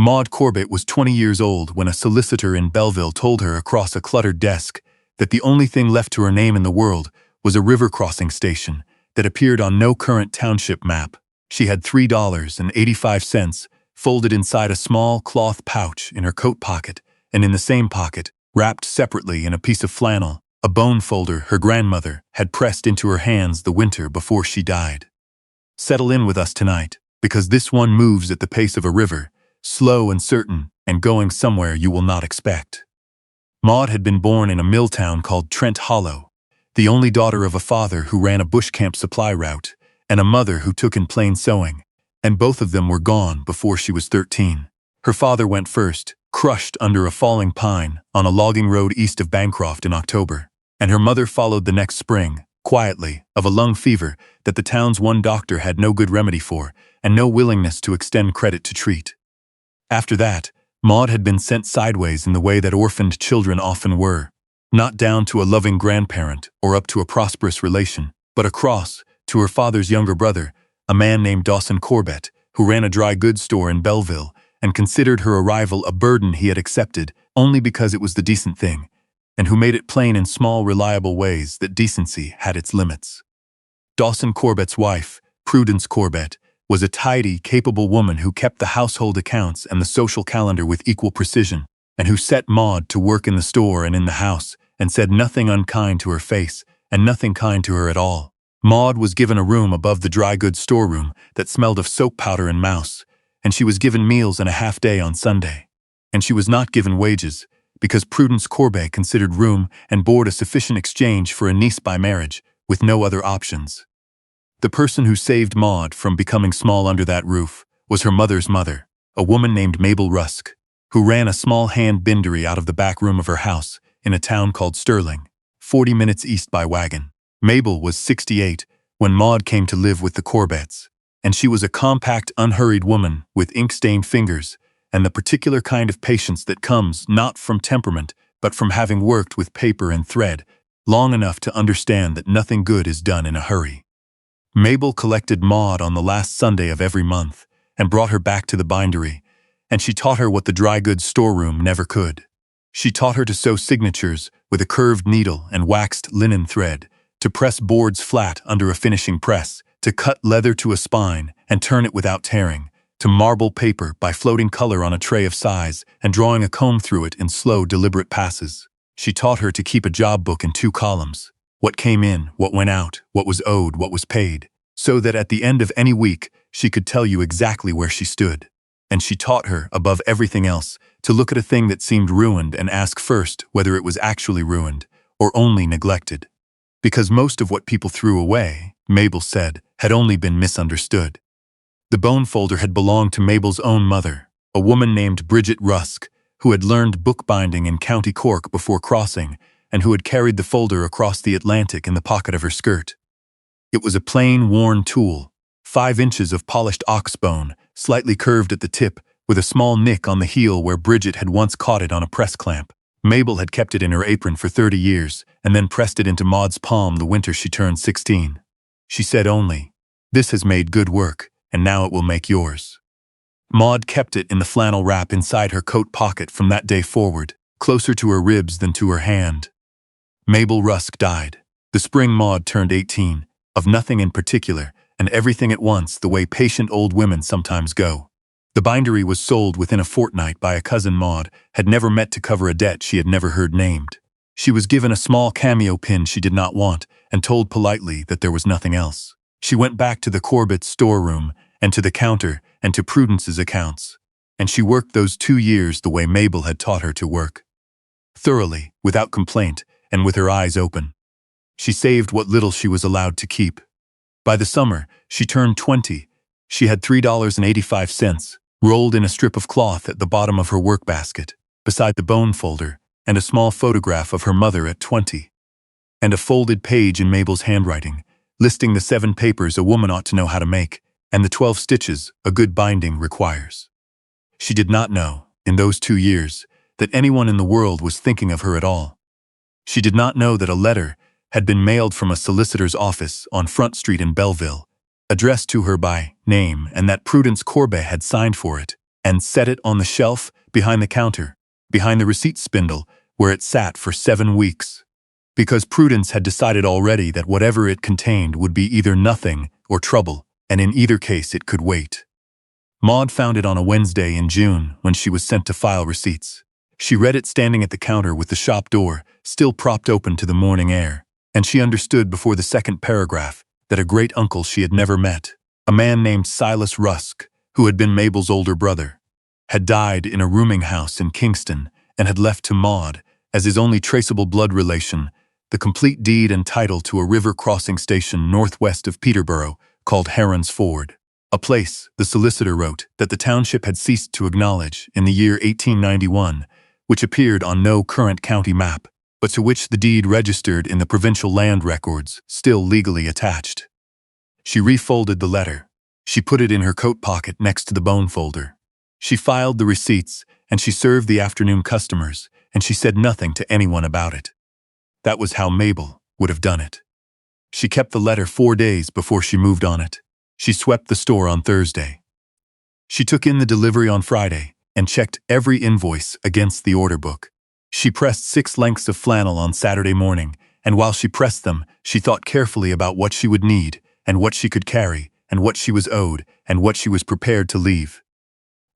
Maud Corbett was 20 years old when a solicitor in Belleville told her across a cluttered desk that the only thing left to her name in the world was a river crossing station that appeared on no current township map. She had $3.85 folded inside a small cloth pouch in her coat pocket, and in the same pocket, wrapped separately in a piece of flannel, a bone folder her grandmother had pressed into her hands the winter before she died. Settle in with us tonight, because this one moves at the pace of a river, slow and certain, and going somewhere you will not expect. Maud had been born in a mill town called Trent Hollow, the only daughter of a father who ran a bush camp supply route and a mother who took in plain sewing, and both of them were gone before she was 13. Her father went first, crushed under a falling pine on a logging road east of Bancroft in October, and her mother followed the next spring, quietly, of a lung fever that the town's one doctor had no good remedy for and no willingness to extend credit to treat. After that, Maud had been sent sideways in the way that orphaned children often were, not down to a loving grandparent or up to a prosperous relation, but across to her father's younger brother, a man named Dawson Corbett, who ran a dry goods store in Belleville and considered her arrival a burden he had accepted only because it was the decent thing, and who made it plain in small, reliable ways that decency had its limits. Dawson Corbett's wife, Prudence Corbett, was a tidy, capable woman who kept the household accounts and the social calendar with equal precision, and who set Maud to work in the store and in the house, and said nothing unkind to her face, and nothing kind to her at all. Maud was given a room above the dry goods storeroom that smelled of soap powder and mouse, and she was given meals and a half day on Sunday. And she was not given wages, because Prudence Corbett considered room and board a sufficient exchange for a niece by marriage, with no other options. The person who saved Maud from becoming small under that roof was her mother's mother, a woman named Mabel Rusk, who ran a small hand bindery out of the back room of her house in a town called Sterling, 40 minutes east by wagon. Mabel was 68 when Maud came to live with the Corbetts, and she was a compact, unhurried woman with ink-stained fingers and the particular kind of patience that comes not from temperament but from having worked with paper and thread long enough to understand that nothing good is done in a hurry. Mabel collected Maud on the last Sunday of every month and brought her back to the bindery, and she taught her what the dry goods storeroom never could. She taught her to sew signatures with a curved needle and waxed linen thread, to press boards flat under a finishing press, to cut leather to a spine and turn it without tearing, to marble paper by floating color on a tray of size and drawing a comb through it in slow, deliberate passes. She taught her to keep a job book in 2 columns. What came in, what went out, what was owed, what was paid, so that at the end of any week she could tell you exactly where she stood. And she taught her, above everything else, to look at a thing that seemed ruined and ask first whether it was actually ruined or only neglected. Because most of what people threw away, Mabel said, had only been misunderstood. The bone folder had belonged to Mabel's own mother, a woman named Bridget Rusk, who had learned bookbinding in County Cork before crossing, and who had carried the folder across the Atlantic in the pocket of her skirt. It was a plain, worn tool, 5 inches of polished ox bone, slightly curved at the tip, with a small nick on the heel where Bridget had once caught it on a press clamp. Mabel had kept it in her apron for 30 years, and then pressed it into Maud's palm the winter she turned 16. She said only, "This has made good work, and now it will make yours." Maud kept it in the flannel wrap inside her coat pocket from that day forward, closer to her ribs than to her hand. Mabel Rusk died the spring Maud turned 18, of nothing in particular, and everything at once, the way patient old women sometimes go. The bindery was sold within a fortnight by a cousin Maud had never met to cover a debt she had never heard named. She was given a small cameo pin she did not want and told politely that there was nothing else. She went back to the Corbett storeroom and to the counter and to Prudence's accounts, and she worked those 2 years the way Mabel had taught her to work. Thoroughly, without complaint, and with her eyes open. She saved what little she was allowed to keep. By the summer, she turned 20. She had $3.85 rolled in a strip of cloth at the bottom of her work basket, beside the bone folder, and a small photograph of her mother at 20. And a folded page in Mabel's handwriting, listing the 7 papers a woman ought to know how to make, and the 12 stitches a good binding requires. She did not know, in those 2 years, that anyone in the world was thinking of her at all. She did not know that a letter had been mailed from a solicitor's office on Front Street in Belleville, addressed to her by name, and that Prudence Corbett had signed for it, and set it on the shelf behind the counter, behind the receipt spindle, where it sat for 7 weeks. Because Prudence had decided already that whatever it contained would be either nothing or trouble, and in either case it could wait. Maud found it on a Wednesday in June when she was sent to file receipts. She read it standing at the counter with the shop door still propped open to the morning air, and she understood before the second paragraph that a great uncle she had never met, a man named Silas Rusk, who had been Mabel's older brother, had died in a rooming house in Kingston and had left to Maud, as his only traceable blood relation, the complete deed and title to a river crossing station northwest of Peterborough called Heron's Ford, a place, the solicitor wrote, that the township had ceased to acknowledge in the year 1891, which appeared on no current county map, but to which the deed registered in the provincial land records still legally attached. She refolded the letter. She put it in her coat pocket next to the bone folder. She filed the receipts, and she served the afternoon customers, and she said nothing to anyone about it. That was how Mabel would have done it. She kept the letter 4 days before she moved on it. She swept the store on Thursday. She took in the delivery on Friday and checked every invoice against the order book. She pressed 6 lengths of flannel on Saturday morning, and while she pressed them, she thought carefully about what she would need, and what she could carry, and what she was owed, and what she was prepared to leave.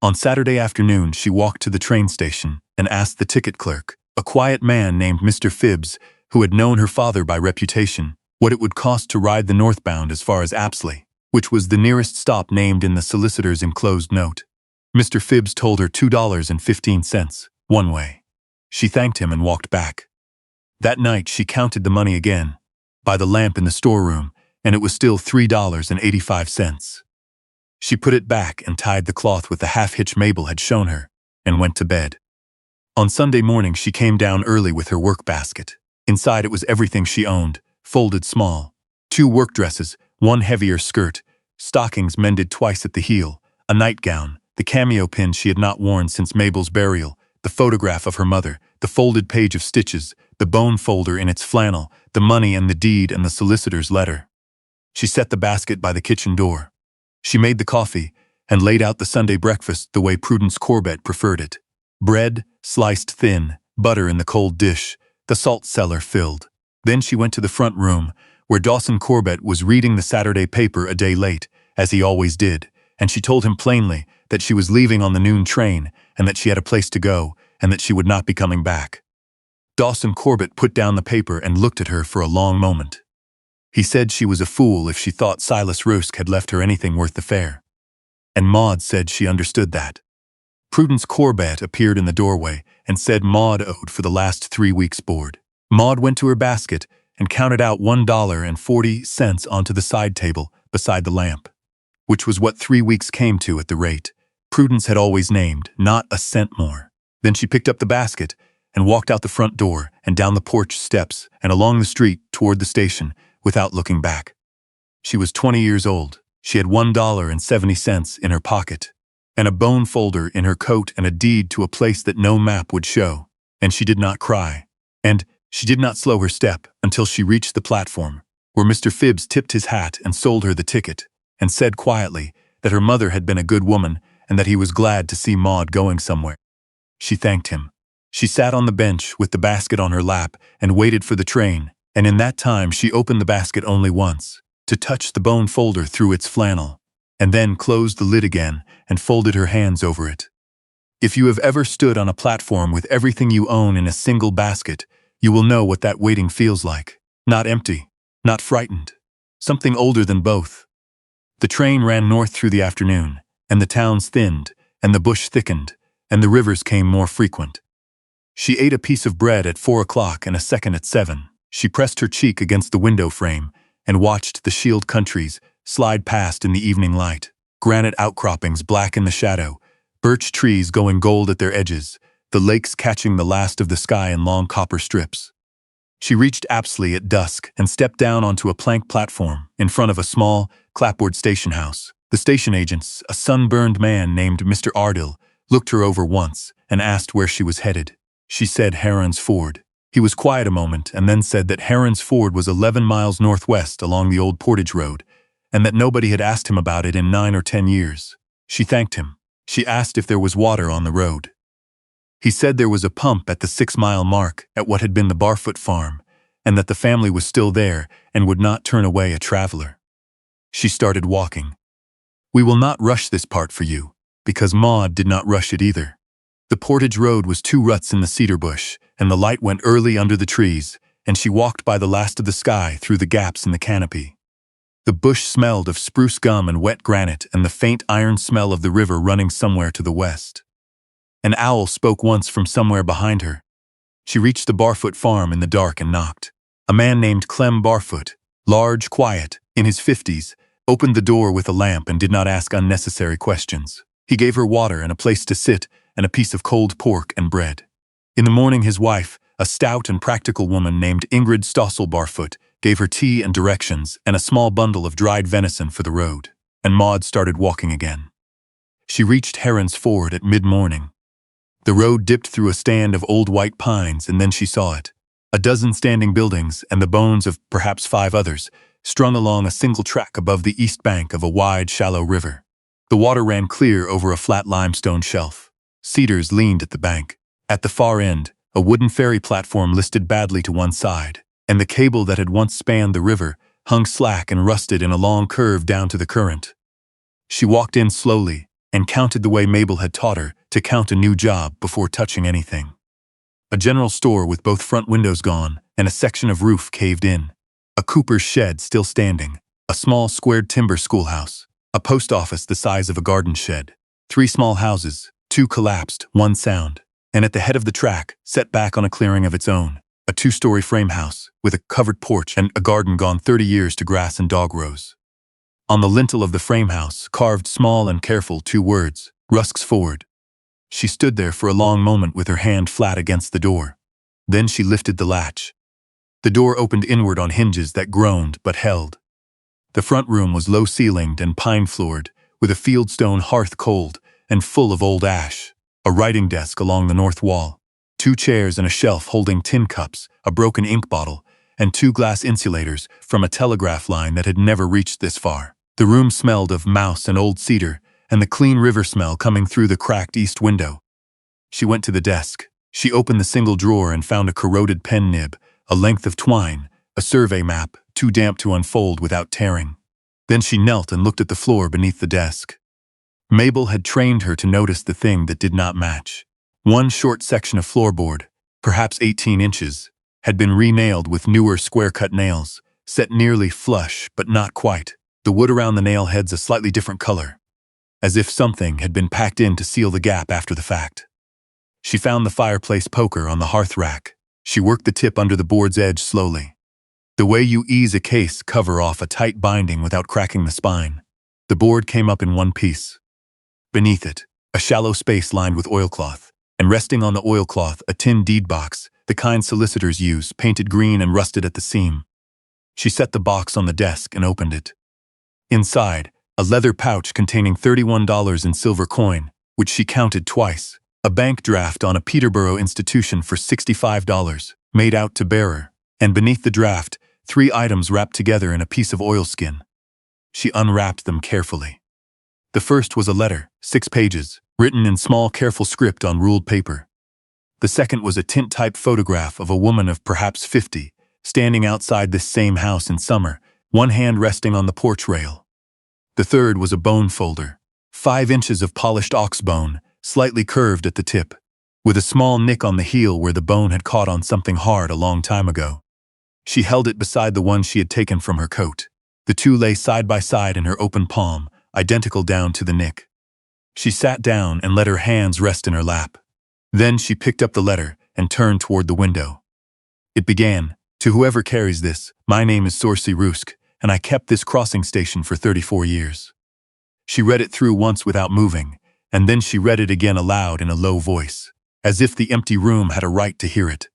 On Saturday afternoon, she walked to the train station and asked the ticket clerk, a quiet man named Mr. Phibbs, who had known her father by reputation, what it would cost to ride the northbound as far as Apsley, which was the nearest stop named in the solicitor's enclosed note. Mr. Phibbs told her $2.15, one way. She thanked him and walked back. That night she counted the money again, by the lamp in the storeroom, and it was still $3.85. She put it back and tied the cloth with the half-hitch Mabel had shown her, and went to bed. On Sunday morning she came down early with her work basket. Inside it was everything she owned, folded small. 2 work dresses, 1 heavier skirt, stockings mended twice at the heel, a nightgown, the cameo pin she had not worn since Mabel's burial, the photograph of her mother, the folded page of stitches, the bone folder in its flannel, the money and the deed and the solicitor's letter. She set the basket by the kitchen door. She made the coffee and laid out the Sunday breakfast the way Prudence Corbet preferred it. Bread, sliced thin, butter in the cold dish, the salt cellar filled. Then she went to the front room, where Dawson Corbet was reading the Saturday paper a day late, as he always did, and she told him plainly that she was leaving on the noon train and that she had a place to go and that she would not be coming back. Dawson Corbet put down the paper and looked at her for a long moment. He said she was a fool if she thought Silas Rusk had left her anything worth the fare. And Maud said she understood that. Prudence Corbet appeared in the doorway and said Maud owed for the last 3 weeks' board. Maud went to her basket and counted out $1.40 onto the side table beside the lamp, which was what 3 weeks came to at the rate Prudence had always named, not a cent more. Then she picked up the basket and walked out the front door and down the porch steps and along the street toward the station without looking back. She was 20 years old. She had $1.70 in her pocket, and a bone folder in her coat and a deed to a place that no map would show. And she did not cry. And she did not slow her step until she reached the platform, where Mr. Phibbs tipped his hat and sold her the ticket, and said quietly that her mother had been a good woman and that he was glad to see Maud going somewhere. She thanked him. She sat on the bench with the basket on her lap and waited for the train, and in that time she opened the basket only once, to touch the bone folder through its flannel, and then closed the lid again and folded her hands over it. If you have ever stood on a platform with everything you own in a single basket, you will know what that waiting feels like. Not empty, not frightened, something older than both. The train ran north through the afternoon, and the towns thinned, and the bush thickened, and the rivers came more frequent. She ate a piece of bread at 4 o'clock and a second at 7. She pressed her cheek against the window frame and watched the shield countries slide past in the evening light, granite outcroppings black in the shadow, birch trees going gold at their edges, the lakes catching the last of the sky in long copper strips. She reached Apsley at dusk and stepped down onto a plank platform in front of a small, clapboard station house. The station agent, a sunburned man named Mr. Ardill, looked her over once and asked where she was headed. She said Heron's Ford. He was quiet a moment and then said that Heron's Ford was 11 miles northwest along the old Portage Road, and that nobody had asked him about it in 9 or 10 years. She thanked him. She asked if there was water on the road. He said there was a pump at the 6-mile mark at what had been the Barfoot farm, and that the family was still there and would not turn away a traveler. She started walking. We will not rush this part for you, because Maud did not rush it either. The portage road was 2 ruts in the cedar bush, and the light went early under the trees, and she walked by the last of the sky through the gaps in the canopy. The bush smelled of spruce gum and wet granite and the faint iron smell of the river running somewhere to the west. An owl spoke once from somewhere behind her. She reached the Barfoot farm in the dark and knocked. A man named Clem Barfoot, large, quiet, in his 50s, opened the door with a lamp and did not ask unnecessary questions. He gave her water and a place to sit and a piece of cold pork and bread. In the morning his wife, a stout and practical woman named Ingrid Stossel Barfoot, gave her tea and directions and a small bundle of dried venison for the road, and Maud started walking again. She reached Heron's Ford at mid-morning. The road dipped through a stand of old white pines, and then she saw it. A dozen standing buildings and the bones of perhaps 5 others, strung along a single track above the east bank of a wide, shallow river. The water ran clear over a flat limestone shelf. Cedars leaned at the bank. At the far end, a wooden ferry platform listed badly to one side, and the cable that had once spanned the river hung slack and rusted in a long curve down to the current. She walked in slowly and counted the way Mabel had taught her to count a new job before touching anything. A general store with both front windows gone and a section of roof caved in. A cooper's shed still standing. A small squared timber schoolhouse. A post office the size of a garden shed. 3 small houses, 2 collapsed, 1 sound. And at the head of the track, set back on a clearing of its own, a 2-story frame house with a covered porch and a garden gone 30 years to grass and dog rows. On the lintel of the frame house, carved small and careful 2 words, Rusk's Ford. She stood there for a long moment with her hand flat against the door. Then she lifted the latch. The door opened inward on hinges that groaned but held. The front room was low-ceilinged and pine-floored, with a fieldstone hearth cold and full of old ash. A writing desk along the north wall, 2 chairs and a shelf holding tin cups, a broken ink bottle, and 2 glass insulators from a telegraph line that had never reached this far. The room smelled of mouse and old cedar, and the clean river smell coming through the cracked east window. She went to the desk. She opened the single drawer and found a corroded pen nib, a length of twine, a survey map, too damp to unfold without tearing. Then she knelt and looked at the floor beneath the desk. Mabel had trained her to notice the thing that did not match. One short section of floorboard, perhaps 18 inches, had been re-nailed with newer square-cut nails, set nearly flush but not quite. The wood around the nail heads a slightly different color, as if something had been packed in to seal the gap after the fact. She found the fireplace poker on the hearth rack. She worked the tip under the board's edge slowly. The way you ease a case cover off a tight binding without cracking the spine. The board came up in one piece. Beneath it, a shallow space lined with oilcloth, and resting on the oilcloth a tin deed box, the kind solicitors use, painted green and rusted at the seam. She set the box on the desk and opened it. Inside, a leather pouch containing $31 in silver coin, which she counted twice, a bank draft on a Peterborough institution for $65, made out to bearer, and beneath the draft, 3 items wrapped together in a piece of oilskin. She unwrapped them carefully. The first was a letter, 6 pages, written in small careful script on ruled paper. The second was a tint-type photograph of a woman of perhaps 50, standing outside this same house in summer, one hand resting on the porch rail. The third was a bone folder, 5 inches of polished ox bone, slightly curved at the tip, with a small nick on the heel where the bone had caught on something hard a long time ago. She held it beside the one she had taken from her coat. The 2 lay side by side in her open palm, identical down to the nick. She sat down and let her hands rest in her lap. Then she picked up the letter and turned toward the window. It began, "To whoever carries this, my name is Sorcy Rusk, and I kept this crossing station for 34 years. She read it through once without moving, and then she read it again aloud in a low voice, as if the empty room had a right to hear it.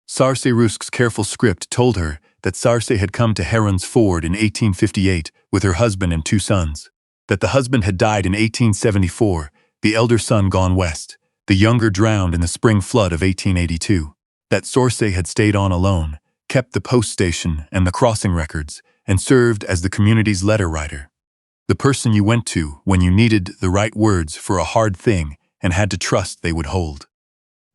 Sorcy Rusk's careful script told her that Sorcy had come to Heron's Ford in 1858 with her husband and 2 sons. That the husband had died in 1874, the elder son gone west, the younger drowned in the spring flood of 1882. That Sorcy had stayed on alone, kept the post station and the crossing records, and served as the community's letter writer. The person you went to when you needed the right words for a hard thing and had to trust they would hold.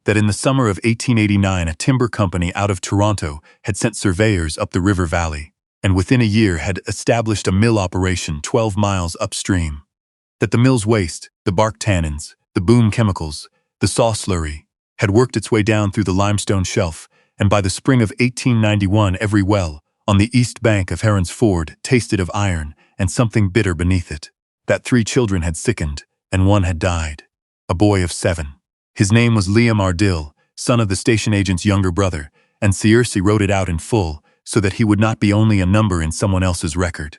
That in the summer of 1889 a timber company out of Toronto had sent surveyors up the river valley, and within a year had established a mill operation 12 miles upstream. That the mill's waste, the bark tannins, the boom chemicals, the saw slurry, had worked its way down through the limestone shelf, and by the spring of 1891 every well, on the east bank of Heron's Ford, tasted of iron and something bitter beneath it. That 3 children had sickened, and 1 had died. A boy of 7. His name was Liam Ardill, son of the station agent's younger brother, and Searcy wrote it out in full so that he would not be only a number in someone else's record.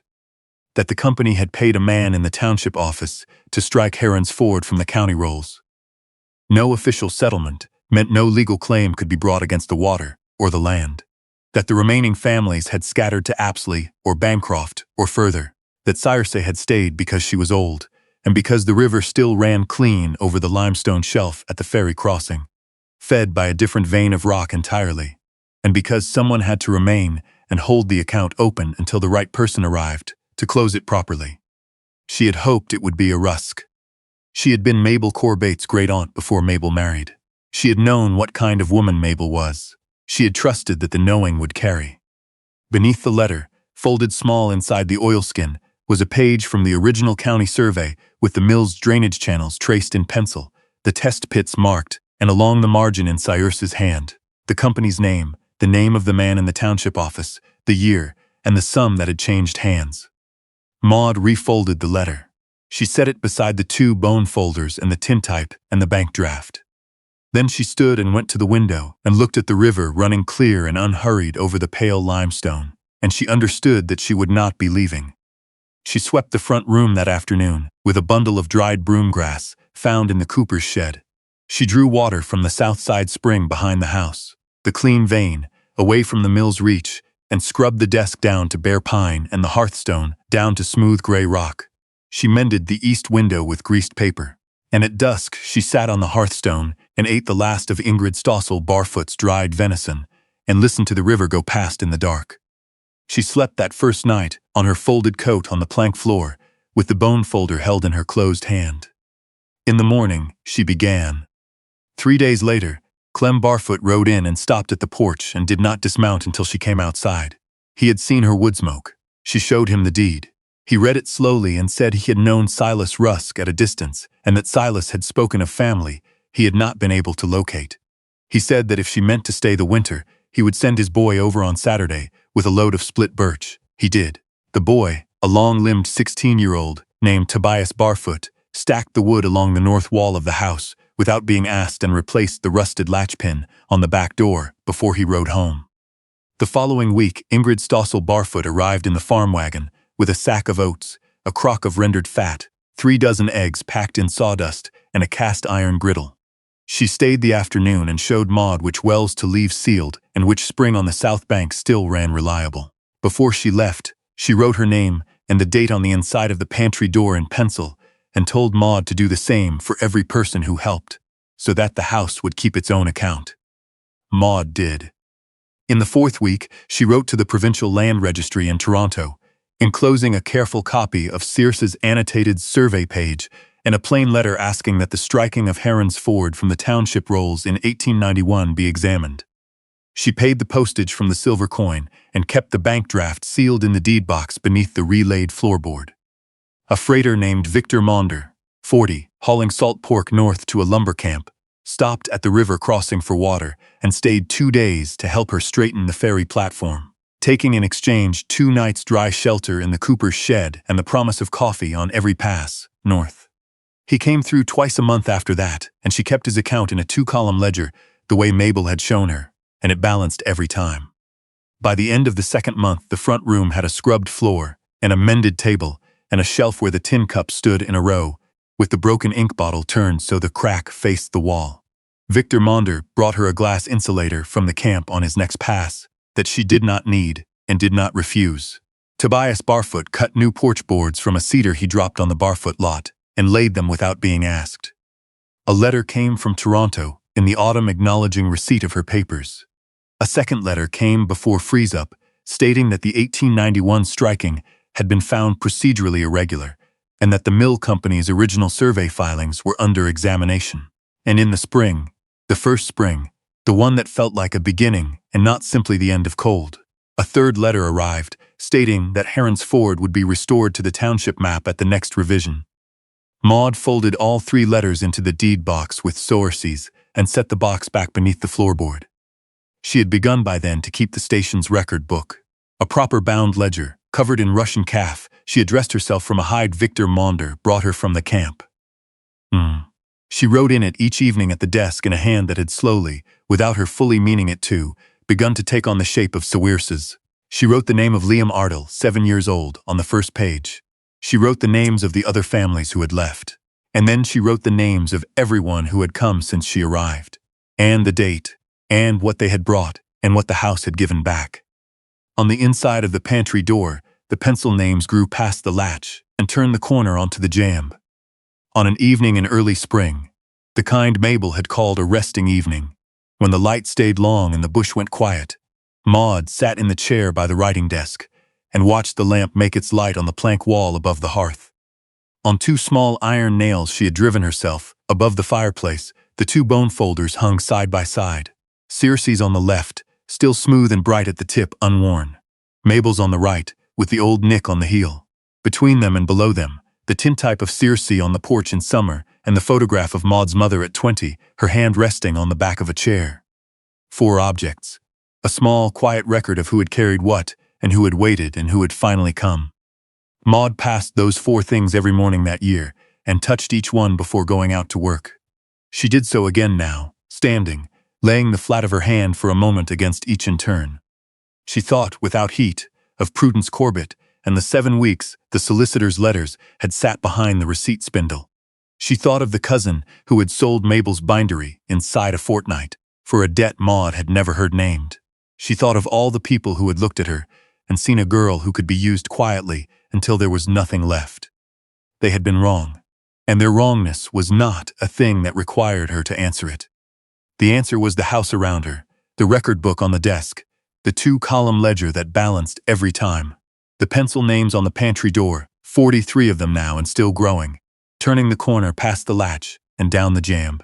That the company had paid a man in the township office to strike Heron's Ford from the county rolls. No official settlement meant no legal claim could be brought against the water or the land. That the remaining families had scattered to Apsley or Bancroft or further. That Searcy had stayed because she was old, and because the river still ran clean over the limestone shelf at the ferry crossing, fed by a different vein of rock entirely, and because someone had to remain and hold the account open until the right person arrived to close it properly. She had hoped it would be a Rusk. She had been Mabel Corbet's great-aunt before Mabel married. She had known what kind of woman Mabel was. She had trusted that the knowing would carry. Beneath the letter, folded small inside the oilskin, was a page from the original county survey with the mill's drainage channels traced in pencil, the test pits marked, and along the margin in Searcy's hand, the company's name, the name of the man in the township office, the year, and the sum that had changed hands. Maud refolded the letter. She set it beside the 2 bone folders and the tintype and the bank draft. Then she stood and went to the window and looked at the river running clear and unhurried over the pale limestone, and she understood that she would not be leaving. She swept the front room that afternoon with a bundle of dried broom grass found in the cooper's shed. She drew water from the south side spring behind the house, the clean vein, away from the mill's reach, and scrubbed the desk down to bare pine and the hearthstone down to smooth gray rock. She mended the east window with greased paper, and at dusk she sat on the hearthstone and ate the last of Ingrid Stossel Barfoot's dried venison and listened to the river go past in the dark. She slept that first night on her folded coat on the plank floor, with the bone folder held in her closed hand. In the morning, she began. 3 days later, Clem Barfoot rode in and stopped at the porch and did not dismount until she came outside. He had seen her wood smoke. She showed him the deed. He read it slowly and said he had known Silas Rusk at a distance, and that Silas had spoken of family he had not been able to locate. He said that if she meant to stay the winter, he would send his boy over on Saturday with a load of split birch. He did. The boy, a long-limbed 16-year-old named Tobias Barfoot, stacked the wood along the north wall of the house without being asked and replaced the rusted latchpin on the back door before he rode home. The following week, Ingrid Stossel Barfoot arrived in the farm wagon with a sack of oats, a crock of rendered fat, 3 dozen eggs packed in sawdust, and a cast-iron griddle. She stayed the afternoon and showed Maud which wells to leave sealed and which spring on the south bank still ran reliable. Before she left, she wrote her name and the date on the inside of the pantry door in pencil and told Maud to do the same for every person who helped, so that the house would keep its own account. Maud did. In the 4th week, she wrote to the Provincial Land Registry in Toronto, enclosing a careful copy of Searcy's annotated survey page and a plain letter asking that the striking of Heron's Ford from the township rolls in 1891 be examined. She paid the postage from the silver coin and kept the bank draft sealed in the deed box beneath the relaid floorboard. A freighter named Victor Maunder, 40, hauling salt pork north to a lumber camp, stopped at the river crossing for water and stayed 2 days to help her straighten the ferry platform, taking in exchange 2 nights' dry shelter in the cooper's shed and the promise of coffee on every pass north. He came through twice a month after that, and she kept his account in a 2-column ledger the way Mabel had shown her, and it balanced every time. By the end of the 2nd month, the front room had a scrubbed floor and a mended table and a shelf where the tin cups stood in a row, with the broken ink bottle turned so the crack faced the wall. Victor Maunder brought her a glass insulator from the camp on his next pass that she did not need and did not refuse. Tobias Barfoot cut new porch boards from a cedar he dropped on the Barfoot lot and laid them without being asked. A letter came from Toronto in the autumn acknowledging receipt of her papers. A second letter came before freeze-up, stating that the 1891 striking had been found procedurally irregular and that the mill company's original survey filings were under examination. And in the spring, the first spring, the one that felt like a beginning and not simply the end of cold, a third letter arrived, stating that Heron's Ford would be restored to the township map at the next revision. Maud folded all 3 letters into the deed box with sources and set the box back beneath the floorboard. She had begun by then to keep the station's record book. A proper bound ledger, covered in Russian calf, she addressed herself from a hide Victor Maunder brought her from the camp. She wrote in it each evening at the desk in a hand that had slowly, without her fully meaning it to, begun to take on the shape of Sawirs's. She wrote the name of Liam Ardell, 7 years old, on the first page. She wrote the names of the other families who had left. And then she wrote the names of everyone who had come since she arrived. And the date, and what they had brought, and what the house had given back. On the inside of the pantry door, the pencil names grew past the latch and turned the corner onto the jamb. On an evening in early spring, the kind Mabel had called a resting evening, when the light stayed long and the bush went quiet, Maud sat in the chair by the writing desk and watched the lamp make its light on the plank wall above the hearth. On 2 small iron nails she had driven herself, above the fireplace, the 2 bone folders hung side by side. Circe's on the left, still smooth and bright at the tip, unworn. Mabel's on the right, with the old nick on the heel. Between them and below them, the tintype of Circe on the porch in summer, and the photograph of Maud's mother at 20, her hand resting on the back of a chair. 4 objects. A small, quiet record of who had carried what, and who had waited, and who had finally come. Maud passed those 4 things every morning that year, and touched each one before going out to work. She did so again now, standing, laying the flat of her hand for a moment against each in turn. She thought, without heat, of Prudence Corbet, and the 7 weeks the solicitor's letters had sat behind the receipt spindle. She thought of the cousin who had sold Mabel's bindery inside a fortnight for a debt Maud had never heard named. She thought of all the people who had looked at her and seen a girl who could be used quietly until there was nothing left. They had been wrong, and their wrongness was not a thing that required her to answer it. The answer was the house around her, the record book on the desk, the 2-column ledger that balanced every time, the pencil names on the pantry door, 43 of them now and still growing, turning the corner past the latch and down the jamb.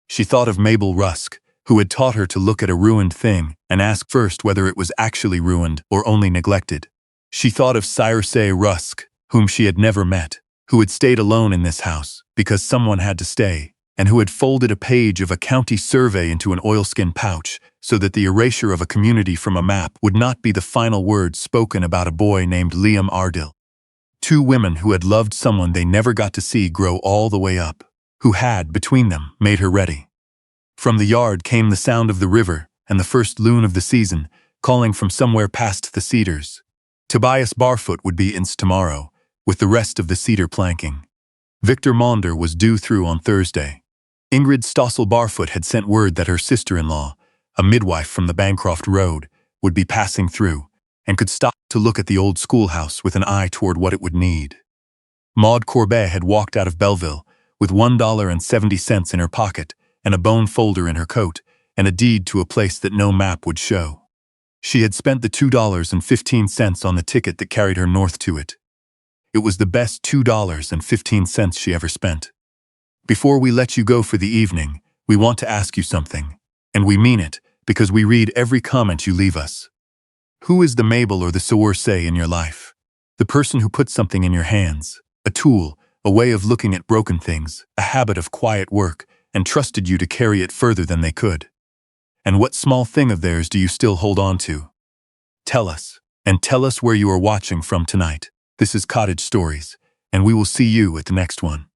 She thought of Mabel Rusk, who had taught her to look at a ruined thing and ask first whether it was actually ruined or only neglected. She thought of Circe Rusk, whom she had never met, who had stayed alone in this house because someone had to stay, and who had folded a page of a county survey into an oilskin pouch so that the erasure of a community from a map would not be the final word spoken about a boy named Liam Ardell. 2 women who had loved someone they never got to see grow all the way up, who had, between them, made her ready. From the yard came the sound of the river and the first loon of the season, calling from somewhere past the cedars. Tobias Barfoot would be in tomorrow, with the rest of the cedar planking. Victor Maunder was due through on Thursday. Ingrid Stossel Barfoot had sent word that her sister-in-law, a midwife from the Bancroft Road, would be passing through, and could stop to look at the old schoolhouse with an eye toward what it would need. Maud Corbet had walked out of Belleville with $1.70 in her pocket and a bone folder in her coat and a deed to a place that no map would show. She had spent the $2.15 on the ticket that carried her north to it. It was the best $2.15 she ever spent. Before we let you go for the evening, we want to ask you something, and we mean it because we read every comment you leave us. Who is the Mabel or the Circe in your life? The person who put something in your hands, a tool, a way of looking at broken things, a habit of quiet work, and trusted you to carry it further than they could. And what small thing of theirs do you still hold on to? Tell us, and tell us where you are watching from tonight. This is Cottage Stories, and we will see you at the next one.